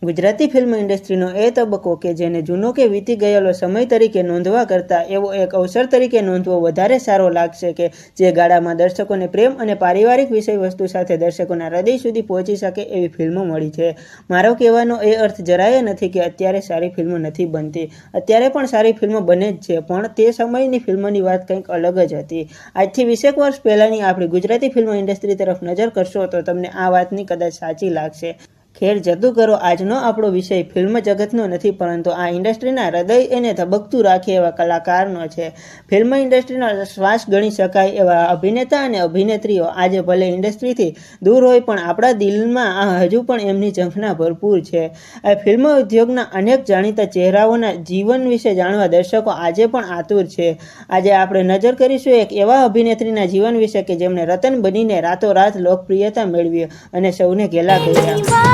Gujarati film ઇન્ડસ્ટ્રીનો એ તબક્કો કે જેને જૂનો કે વીતી ગયેલો સમય તરીકે નોંધવા કરતાં એવો એક અવસર તરીકે નોંધવો વધારે સારો લાગશે કે જે ગાળામાં દર્શકોને પ્રેમ અને પારિવારિક વિષય વસ્તુ સાથે દર્શકોના હૃદય સુધી પહોંચી શકે એવી ફિલ્મો મળી છે। મારો કહેવાનો એ અર્થ જરાય નથી કે અત્યારે સારી ફિલ્મો નથી બનતી, અત્યારે પણ સારી ફિલ્મો બને જ છે, પણ તે સમયની ફિલ્મોની વાત કંઈક અલગ જ હતી। આજથી 20 વર્ષ પહેલાંની આપણી ગુજરાતી ફિલ્મ ઇન્ડસ્ટ્રી તરફ નજર કરશો તો તમને આ વાતની કદાચ સાચી લાગશે। ખેર જતું કરો, આજનો આપણો વિષય ફિલ્મ જગતનો નથી, પરંતુ આ ઇન્ડસ્ટ્રીના હૃદય એને ધબકતું રાખે એવા કલાકારનો છે। ફિલ્મ ઇન્ડસ્ટ્રીનો શ્વાસ ગણી શકાય એવા અભિનેતા અને અભિનેત્રીઓ આજે ભલે ઇન્ડસ્ટ્રીથી દૂર હોય પણ આપણા દિલમાં હજુ પણ એમની ઝંખના ભરપૂર છે। આ ફિલ્મ ઉદ્યોગના અનેક જાણીતા ચહેરાઓના જીવન વિશે જાણવા દર્શકો આજે પણ આતુર છે। આજે આપણે નજર કરીશું એક એવા અભિનેત્રીના જીવન વિશે કે જેમણે રતન બનીને રાતોરાત લોકપ્રિયતા મેળવી અને સૌને ઘેલા કર્યા।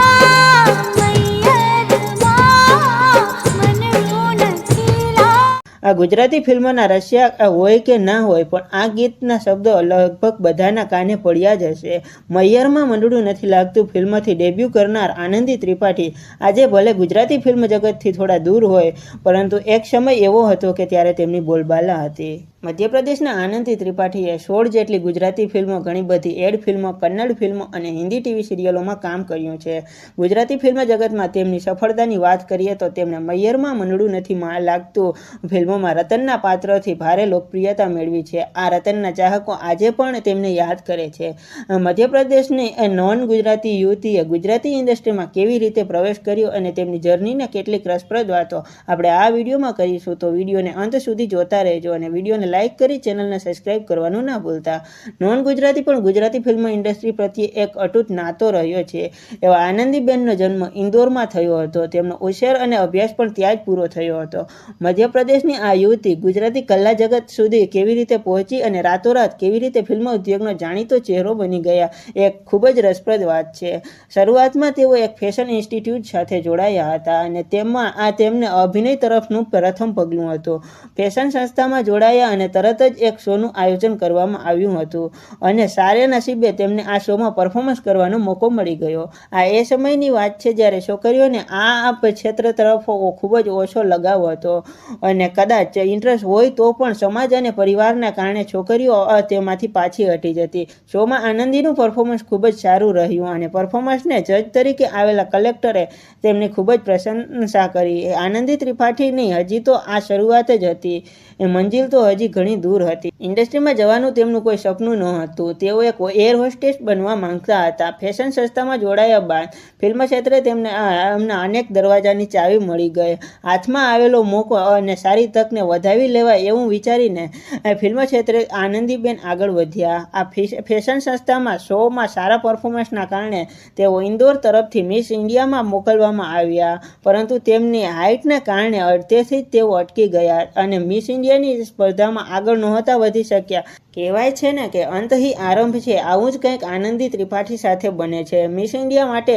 આ ગુજરાતી ફિલ્મના રસિયા હોય કે ના હોય પણ આ ગીતના શબ્દો લગભગ બધાના કાને પડ્યા જ હશે। મૈયરમાં મંડળું નથી લાગતું ફિલ્મથી ડેબ્યુ કરનાર આનંદી ત્રિપાઠી આજે ભલે ગુજરાતી ફિલ્મ જગતથી થોડા દૂર હોય, પરંતુ એક સમય એવો હતો કે ત્યારે તેમની બોલબાલા હતી। મધ્યપ્રદેશના આનંદી ત્રિપાઠીએ 16 જેટલી ગુજરાતી ફિલ્મો, ઘણી બધી એડ ફિલ્મો, કન્નડ ફિલ્મો અને હિન્દી ટીવી સિરિયલોમાં કામ કર્યું છે। ગુજરાતી ફિલ્મ જગતમાં તેમની સફળતાની વાત કરીએ તો તેમણે મૈયરમાં મંડળું નથી લાગતું ફિલ્મોમાં રતનના પાત્રથી ભારે લોકપ્રિયતા મેળવી છે। આ રતનના ચાહકો આજે પણ તેમને યાદ કરે છે। મધ્યપ્રદેશની નોન ગુજરાતી યુવતીએ ગુજરાતી ઇન્ડસ્ટ્રીમાં કેવી રીતે પ્રવેશ કર્યો અને તેમની જર્નીને કેટલીક રસપ્રદ વાતો આપણે આ વિડીયોમાં કરીશું, તો વિડીયોને અંત સુધી જોતા રહેજો અને વિડીયોને લાઇક કરી ચેનલને સબસ્ક્રાઇબ કરવાનું ના ભૂલતા। નોન ગુજરાતી પણ ગુજરાતી ફિલ્મ ઇન્ડસ્ટ્રી પ્રત્યે એક અતૂટ નાતો રહ્યો છે। એવા આનંદીબેનનો જન્મ ઇન્દોરમાં થયો હતો, તેમનો ઉછેર અને અભ્યાસ પણ ત્યાં જ પૂરો થયો હતો। મધ્યપ્રદેશની આ યુવતી ગુજરાતી કલા જગત સુધી કેવી રીતે પહોંચી અને રાતોરાત કેવી રીતે ફિલ્મ ઉદ્યોગનો જાણીતો ચહેરો બની ગયા, એક ખૂબ જ રસપ્રદ વાત છે। શરૂઆતમાં તેઓ એક ફેશન ઇન્સ્ટિટ્યૂટ સાથે જોડાયા હતા અને તેમાં તેમને અભિનય તરફનું પ્રથમ પગલું હતું। ફેશન સંસ્થામાં જોડાયા અને તરત જ એક શોનું આયોજન કરવામાં આવ્યું હતું અને સારા નસીબે તેમને આ શોમાં પરફોર્મન્સ કરવાનો મોકો મળી ગયો। આ એ સમયની વાત છે જ્યારે છોકરીઓને આ ક્ષેત્ર તરફ ખૂબ જ ઓછો લગાવ હતો અને કદાચ ઇન્ટરેસ્ટ હોય તો પણ સમાજ અને પરિવારના કારણે છોકરીઓ તેમાંથી પાછી હટી જતી। શોમાં આનંદીનું પરફોર્મન્સ ખૂબ જ સારું રહ્યું અને પરફોર્મન્સને જજ તરીકે આવેલા કલેક્ટરે તેમની ખૂબ જ પ્રશંસા કરી। આનંદી ત્રિપાઠીની હજી તો આ શરૂઆત જ હતી, મંજિલ તો હજી ઘણી દૂર હતી। ઇન્ડસ્ટ્રીમાં જવાનું તેમનું કોઈ સપનું નહોતું, તેઓ એક એર હોસ્ટેસ બનવા માંગતા હતા। ફેશન સંસ્થામાં જોડાયા બાદ ફિલ્મ ક્ષેત્રે તેમને અનેક દરવાજાની ચાવી મળી ગઈ। હાથમાં આવેલો મોકો અને સારી તકને વધાવી લેવાય એવું વિચારીને ફિલ્મ ક્ષેત્રે આનંદીબેન આગળ વધ્યા। આ ફેશન સંસ્થામાં શોમાં સારા પરફોર્મન્સના કારણે તેઓ ઇન્દોર તરફથી મિસ ઇન્ડિયામાં મોકલવામાં આવ્યા, પરંતુ તેમની હાઇટને કારણે અડધેથી જ તેઓ અટકી ગયા અને મિસ ઇન્ડિયાની સ્પર્ધામાં આગળ નહોતા વધી શક્યા। કહેવાય છે ને કે અંત હી આરંભ છે, આવું જ કંઈક આનંદી ત્રિપાઠી સાથે બને છે। મિસ ઇન્ડિયા માટે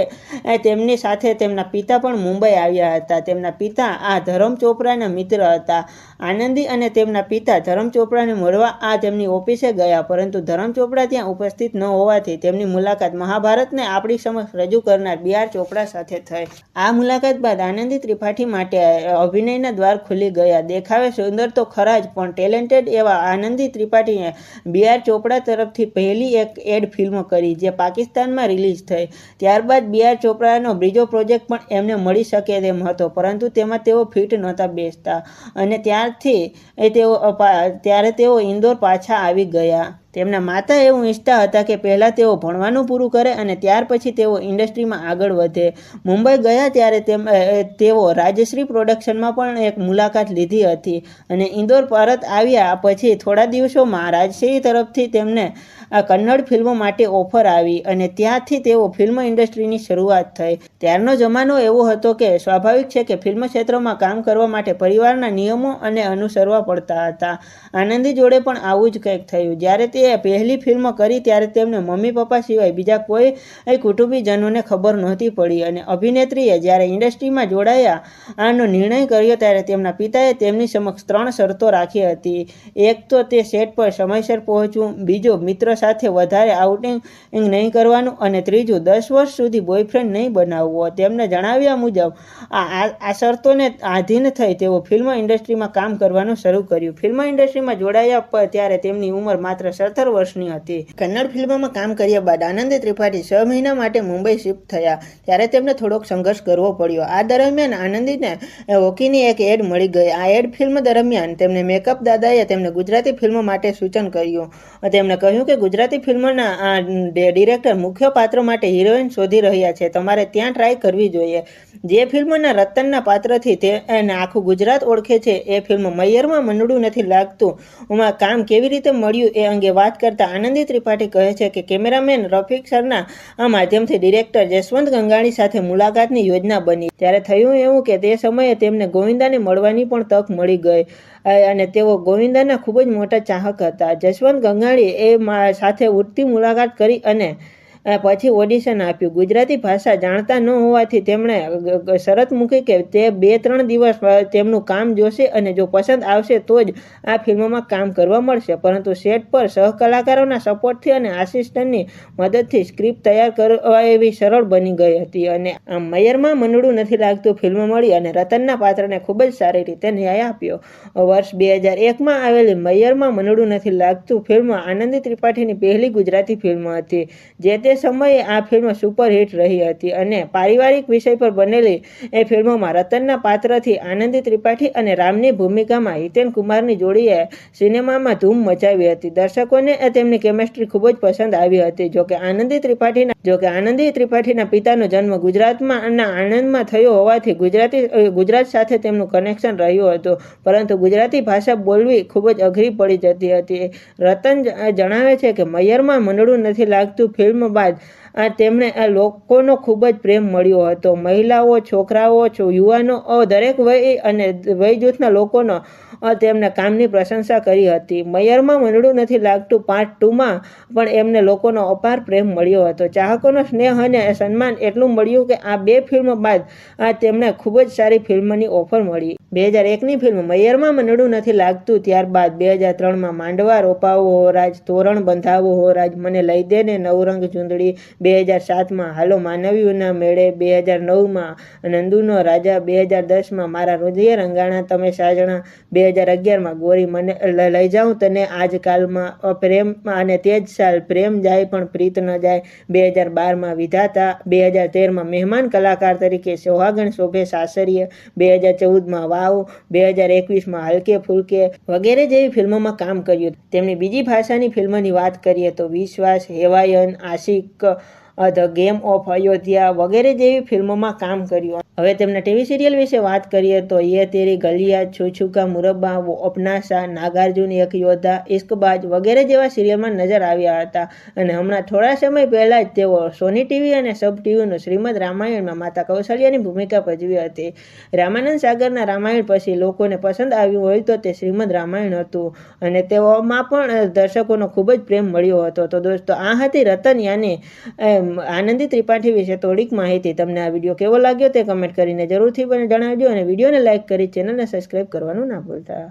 તેમની સાથે તેમના પિતા પણ મુંબઈ આવ્યા હતા। તેમના પિતા ધરમ ચોપરાના મિત્ર હતા। આનંદી અને તેમના પિતા ધરમ ચોપરાને મળવા તેમની ઓફિસે ગયા, પરંતુ ધરમ ચોપરા ત્યાં ઉપસ્થિત ન હોવાથી તેમની મુલાકાત મહાભારતને આપણી સમક્ષ રજૂ કરનાર બી.આર. ચોપરા સાથે થઈ। આ મુલાકાત બાદ આનંદી ત્રિપાઠી માટે અભિનયના દ્વાર ખુલી ગયા। દેખાવે સુંદર તો ખરા જ, પણ ટેલેન્ટેડ એવા આનંદી ત્રિપાઠીએ બી.આર. ચોપરા તરફથી પહેલી એક એડ ફિલ્મ કરી જે પાકિસ્તાનમાં રિલીઝ થઈ। ત્યારબાદ બી.આર. ચોપરાનો બીજો પ્રોજેક્ટ પણ એમને મળી શકે તેમ હતો, પરંતુ તેમાં તેઓ ફિટ નહોતા બેસતા અને ત્યારે તેઓ ઇન્દોર પાછા આવી ગયા। તેમના માતા એવું ઈચ્છતા હતા કે પહેલાં તેઓ ભણવાનું પૂરું કરે અને ત્યાર પછી તેઓ ઇન્ડસ્ટ્રીમાં આગળ વધે। મુંબઈ ગયા ત્યારે તેઓ રાજશ્રી પ્રોડક્શનમાં પણ એક મુલાકાત લીધી હતી અને ઇન્દોર પરત આવ્યા પછી થોડા દિવસોમાં રાજશ્રી તરફથી તેમને કન્નડ ફિલ્મો માટે ઓફર આવી અને ત્યાંથી તેઓ ફિલ્મ ઇન્ડસ્ટ્રીની શરૂઆત થઈ। ત્યારનો જમાનો એવો હતો કે સ્વાભાવિક છે કે ફિલ્મ ક્ષેત્રમાં કામ કરવા માટે પરિવારના નિયમો અને અનુસરવા પડતા હતા। આનંદી જોડે પણ આવું જ કંઈક થયું। જ્યારે તે એ પહેલી ફિલ્મ કરી ત્યારે તેમને મમ્મી પપ્પા સિવાય બીજા કોઈ કુટુંબીજનોને ખબર નહોતી પડી અને અભિનેત્રીએ જ્યારે ઇન્ડસ્ટ્રીમાં જોડાયા આનો નિર્ણય કર્યો ત્યારે તેમના પિતાએ તેમની સમક્ષ 3 શરતો રાખી હતી. એક તો તે સેટ પર સમયસર પહોંચવું, બીજો મિત્રો સાથે વધારે આઉટિંગ નહીં કરવાનું અને ત્રીજું 10 વર્ષ સુધી બોયફ્રેન્ડ નહીં બનાવવો. તેમને જણાવ્યા મુજબ આ શરતોને આધીન થઈ તેઓ ફિલ્મ ઇન્ડસ્ટ્રીમાં કામ કરવાનું શરૂ કર્યું. ફિલ્મ ઇન્ડસ્ટ્રીમાં જોડાયા ત્યારે તેમની ઉંમર માત્ર 17 વર્ષની હતી. કન્નડ ફિલ્મમાં કામ કર્યા બાદ આનંદી ત્રિપાઠી 6 મહિના માટે મુંબઈ શિફ્ટ થયા ત્યારે તેમને થોડોક સંઘર્ષ કરવો પડ્યો. આ દરમિયાન આનંદીને હોકીની એક એડ મળી ગઈ. આ એડ ફિલ્મ દરમિયાન તેમને મેકઅપ દાદાએ તેમને ગુજરાતી ફિલ્મ માટે સૂચન કર્યું. તેમણે કહ્યું કે ગુજરાતી ફિલ્મના ડિરેક્ટર મુખ્ય પાત્ર માટે હિરોઈન શોધી રહ્યા છે, તમારે ત્યાં ટ્રાય કરવી જોઈએ. જે ફિલ્મના રતનના પાત્રથી તેને આખું ગુજરાત ઓળખે છે એ ફિલ્મ મૈયરમાં મનડું નથી લાગતું માં કામ કેવી રીતે મળ્યું એ અંગે વાત કરતા આનંદી ત્રિપાઠી કહે છે કે કેમેરામેન રફીક સરના માધ્યમથી ડિરેક્ટર જસવંત ગંગાણી સાથે મુલાકાતની યોજના બની. ત્યારે થયું એવું કે તે સમયે તેમને ગોવિંદાને મળવાની પણ તક મળી ગઈ અને તેઓ ગોવિંદાના ખૂબ જ મોટા ચાહક હતા. જસવંત ગંગાણી એ સાથે ઉઠતી મુલાકાત કરી અને પછી ઓડિશન આપ્યું. ગુજરાતી ભાષા જાણતા ન હોવાથી તેમણે શરત મૂકી કે તે 2-3 દિવસ તેમનું કામ જોશે અને જો પસંદ આવશે તો જ આ ફિલ્મમાં કામ કરવા મળશે. પરંતુ સેટ પર સહકલાકારોના સપોર્ટથી અને આસિસ્ટન્ટની મદદથી સ્ક્રિપ્ટ તૈયાર કરવા એવી સરળ બની ગઈ હતી અને મૈયરમાં મનડું નથી લાગતું ફિલ્મ મળી અને રતનના પાત્રને ખૂબ જ સારી રીતે ન્યાય આપ્યો. વર્ષ 2001માં આવેલી મૈયરમાં મનડું નથી લાગતું ફિલ્મ આનંદી ત્રિપાઠીની પહેલી ગુજરાતી ફિલ્મ હતી. જે તે સમયે આ ફિલ્મ સુપરહિટ રહી હતી અને પારિવારિક વિષય પર બનેલી એ ફિલ્મમાં રતનના પાત્રથી આનંદી ત્રિપાઠી અને રામની ભૂમિકામાં હિતેન કુમારની જોડીએ સિનેમામાં ધૂમ મચાવી હતી. દર્શકોને તેમની કેમેસ્ટ્રી ખૂબ જ પસંદ આવી હતી. જોકે આનંદી ત્રિપાઠીના પિતાનો જન્મ ગુજરાતમાં આણંદમાં થયો હોવાથી ગુજરાત સાથે તેમનું કનેક્શન રહ્યું હતું, પરંતુ ગુજરાતી ભાષા બોલવી ખૂબ જ અઘરી પડી જતી હતી. રતન જણાવે છે કે મૈયરમાં મનડું નથી લાગતું ફિલ્મ બાદ તેમને લોકોનો ખૂબ જ પ્રેમ મળ્યો હતો. મહિલાઓ, છોકરાઓ, યુવાનો, દરેક વય અને વય જૂથના લોકોનો તેમના કામની પ્રશંસા કરી હતી. મૈયરમાં મનડું નથી લાગતું પાર્ટ 2માં પણ એમને લોકોનો અપાર પ્રેમ મળ્યો હતો. ચાહકોનો સ્નેહ અને સન્માન એટલું મળ્યું કે આ 2 ફિલ્મ બાદ તેમને ખૂબ જ સારી ફિલ્મની ઓફર મળી. 2001ની ફિલ્મ મૈયરમાં મનડું નથી લાગતું ત્યારબાદ 2003માં માંડવા રોપાવો હો રાજ, તોરણ બંધાવો હો રાજ, મને લઈ દે ને નવરંગ ચૂંદડી, 2007માં હાલો માનવીઓના મેળે, 2009માં નંદુનો રાજા, 2010માં મારા હૃદય રંગાણા તમે સાજણા, 2011માં ગોરી મને લઈ જાઉં તને આજકાલમાં, પ્રેમ અને તે જ સાલ પ્રેમ જાય પણ પ્રીત ન જાય, 2012માં વિધાતા, 2013માં મહેમાન કલાકાર તરીકે સોહાગણ શોભે સાસરીએ, 2014માં વાવ, 2021માં હલકે ફુલકે વગેરે જેવી ફિલ્મોમાં કામ કર્યું. તેમની બીજી ભાષાની ફિલ્મની વાત કરીએ તો વિશ્વાસ, હેવાયન, આશિક, ધ ગેમ ઓફ અયોધ્યા વગેરે જેવી ફિલ્મોમાં કામ કર્યું. હવે તેમના ટીવી સિરિયલ વિશે વાત કરીએ તો યે તેરી ગલિયા, છુછુકા મુરબ્બા, વો અપના શા, નાગાર્જુન એક યોદ્ધા, ઇશ્કબાજ વગેરે જેવા સિરિયલમાં નજર આવ્યા હતા અને હમણાં થોડા સમય પહેલાં જ તેઓ સોની ટીવી અને સબ ટીવીનું શ્રીમદ રામાયણમાં માતા કૌશલ્યાની ભૂમિકા ભજવી હતી. રામાનંદ સાગરના રામાયણ પછી લોકોને પસંદ આવ્યું હોય તો તે શ્રીમદ રામાયણ હતું અને તેઓમાં પણ દર્શકોનો ખૂબ જ પ્રેમ મળ્યો હતો. તો દોસ્તો આ હતી રતન યાની આનંદી ત્રિપાઠી વિશે થોડીક માહિતી. તમને આ વિડીયો કેવો લાગ્યો તે કમેન્ટ કરીને જરૂરથી મને જણાવજો અને વિડીયોને લાઇક કરી ચેનલને સબસ્ક્રાઈબ કરવાનું ના ભૂલતા.